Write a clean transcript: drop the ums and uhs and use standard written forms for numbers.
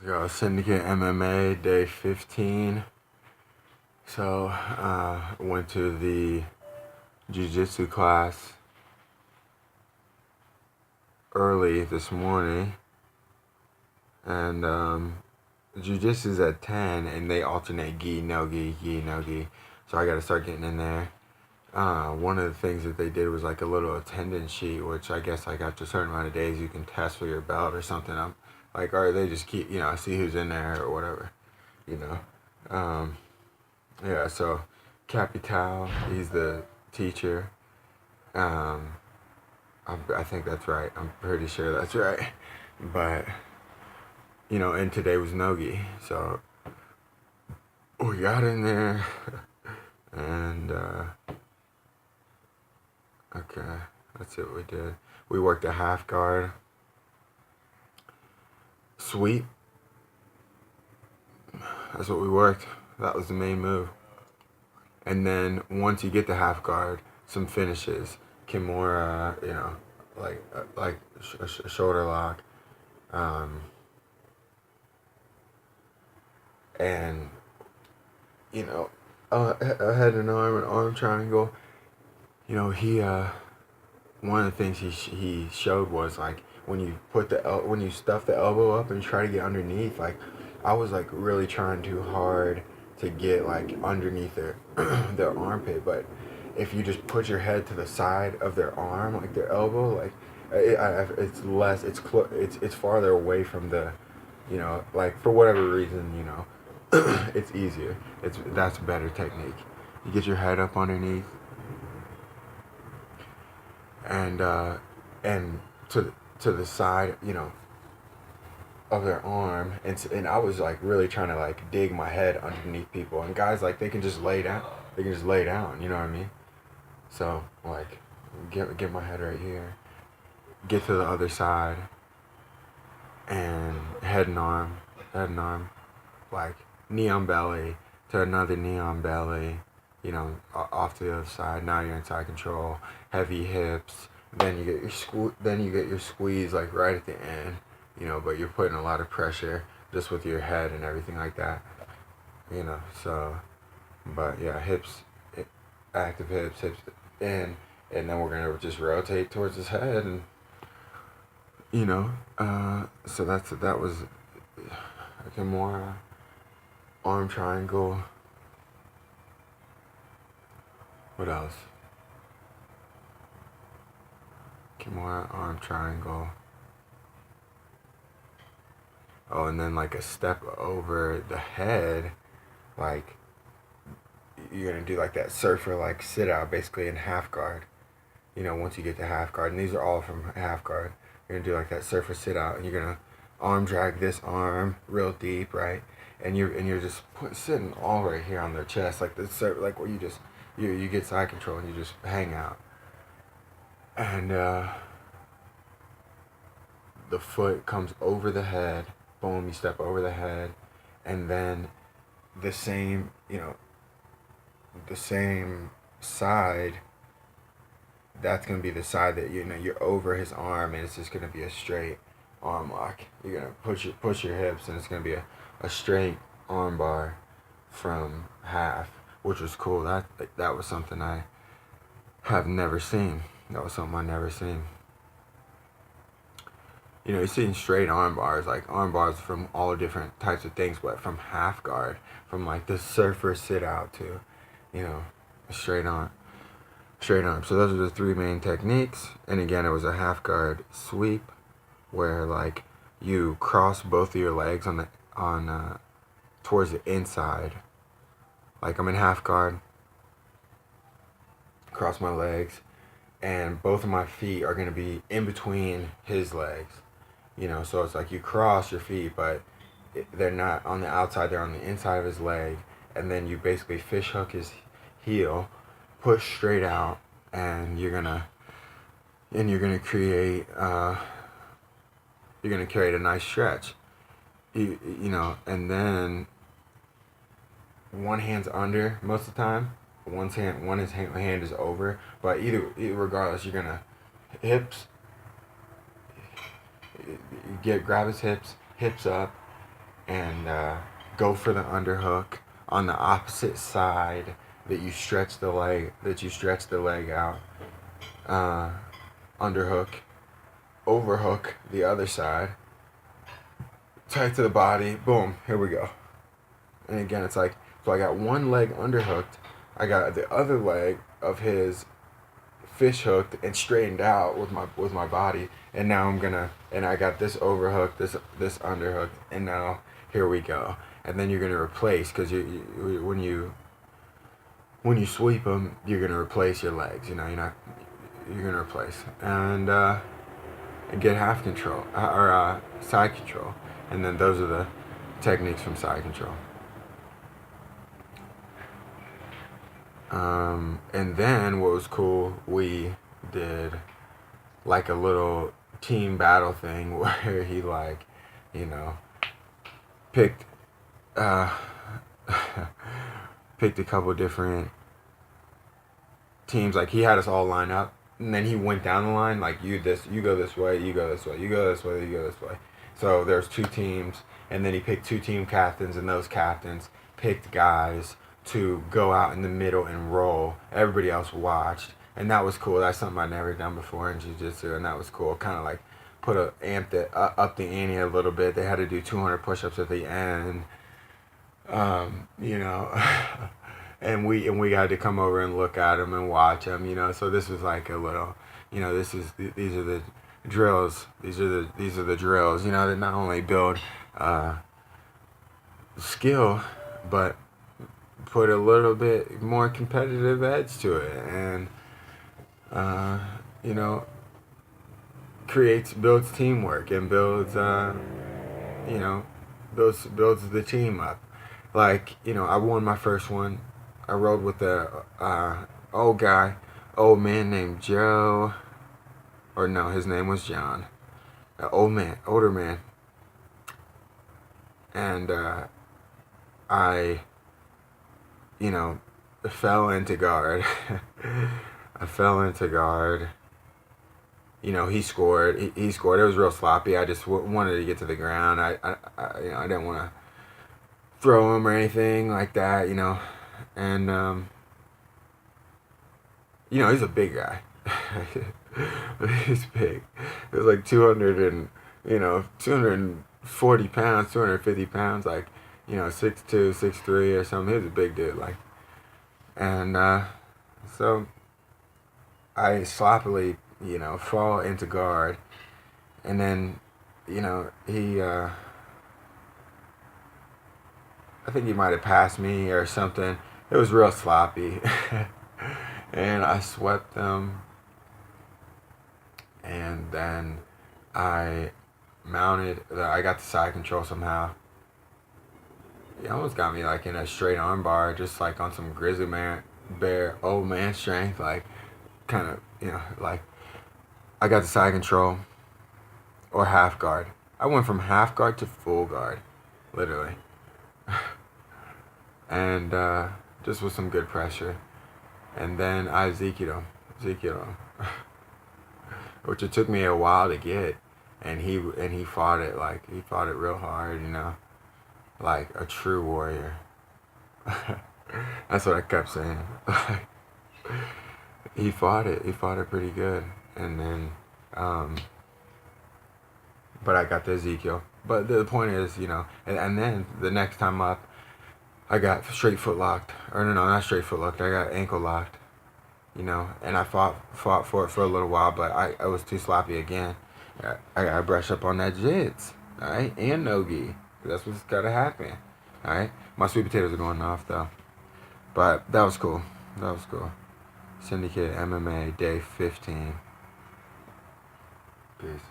Syndicate MMA day 15. So, went to the jiu-jitsu class early this morning, and jiu-jitsu is at 10, and they alternate gi, no gi, gi, no gi. So I got to start getting in there. One of the things that they did was like a little attendance sheet, which I guess like after a certain amount of days you can test for your belt or something. I'm like, or they just keep, see who's in there or whatever, you know. Yeah, so Capital, he's the teacher. I think that's right. I'm pretty sure that's right. But, and today was Nogi. So we got in there and, okay, that's what we did. We worked a half guard, sweep. That's what we worked. That was the main move. And then once you get the half guard, some finishes. Kimura, like a shoulder lock, and a head and arm triangle. He one of the things he showed was like when you when you stuff the elbow up and try to get underneath. Like I was like really trying too hard to get like underneath their armpit, but if you just put your head to the side of their arm, like their elbow, like it's less, it's farther away from the, like for whatever reason, it's easier. That's a better technique. You get your head up underneath, and to the side, of their arm, and I was like really trying to like dig my head underneath people, and guys like they can just lay down, you know what I mean? So like get my head right here, get to the other side, and head and arm, like knee on belly to another knee on belly, off to the other side. Now you're in side control, heavy hips. Then you get your squeeze like right at the end, but you're putting a lot of pressure just with your head and everything like that, So, but yeah, hips, active hips in, and then we're gonna just rotate towards his head, and so that was like a more arm triangle. What else? Kimura arm triangle. Oh, and then like a step over the head, like you're gonna do like that surfer like sit out basically in half guard. Once you get to half guard, and these are all from half guard, you're gonna do like that surfer sit out, and you're gonna arm drag this arm real deep, right? And you're just sitting all right here on their chest, like this, like where you get side control and you just hang out. And the foot comes over the head, boom, you step over the head, and then the same, the same side, that's going to be the side that, you're over his arm, and it's just going to be a straight arm lock. You're going to push your hips, and it's going to be a straight arm bar from half, which was cool. That was something I have never seen. That was something I never seen. You're seeing straight arm bars, like arm bars from all different types of things, but from half guard, from like the surfer sit out to, straight arm. So those are the three main techniques. And again, it was a half guard sweep, where like you cross both of your legs towards the inside. Like I'm in half guard, cross my legs, and both of my feet are gonna be in between his legs. So it's like you cross your feet, but they're not on the outside, they're on the inside of his leg, and then you basically fish hook his heel, push straight out, and you're gonna create a nice stretch. And then one hand's under most of the time, one hand is over, but regardless, you're gonna grab his hips up, and go for the underhook on the opposite side that you stretch the leg out. Underhook, overhook the other side, tight to the body, boom, here we go. And again, it's like, so I got one leg underhooked, I got the other leg of his fish hooked and straightened out with my body, and now I got this overhook, this underhook, and now here we go. And then you're gonna replace, because when you sweep them, you're gonna replace your legs. You're gonna replace and get half control or side control, and then those are the techniques from side control. And then what was cool, we did like a little team battle thing where he picked picked a couple different teams. Like he had us all line up, and then he went down the line like you go this way, you go this way, you go this way, you go this way. So there's 2 teams, and then he picked 2 team captains, and those captains picked guys to go out in the middle and roll. Everybody else watched, and that was cool. That's something I'd never done before in jiu-jitsu, and that was cool. Kind of like up the ante a little bit. They had to do 200 push-ups at the end, and we had to come over and look at them and watch them. So this was like a little, these are the drills. These are the drills. That not only build skill, but put a little bit more competitive edge to it, and builds teamwork and builds builds the team up. Like, I won my first one. I rode with a old man named Joe, or no, his name was John. Older man, and I fell into guard. I fell into guard. He scored. He scored. It was real sloppy. I just wanted to get to the ground. I didn't want to throw him or anything like that. And he's a big guy. He's big. It was like 240 pounds, 250 pounds, like 6'2", 6'3" or something. He was a big dude, like, and so I sloppily fall into guard, and then he I think he might have passed me or something. It was real sloppy. And I swept them, and then I got the side control somehow. He almost got me like in a straight arm bar, just like on some grizzly bear old man strength, like kind of, like I got the side control or half guard. I went from half guard to full guard, literally. And just with some good pressure. And then I Ezekiel him, which it took me a while to get, and he fought it real hard, like a true warrior. That's what I kept saying. He fought it pretty good, and then but I got the Ezekiel. But the point is, and then the next time up, I got straight foot locked. Or no, not straight foot locked. I got ankle locked. And I fought for it for a little while, but I was too sloppy again. I gotta brush up on that jits, alright? And no-gi. That's what's gotta happen. Alright? My sweet potatoes are going off though. But that was cool. Syndicate MMA day 15. Peace.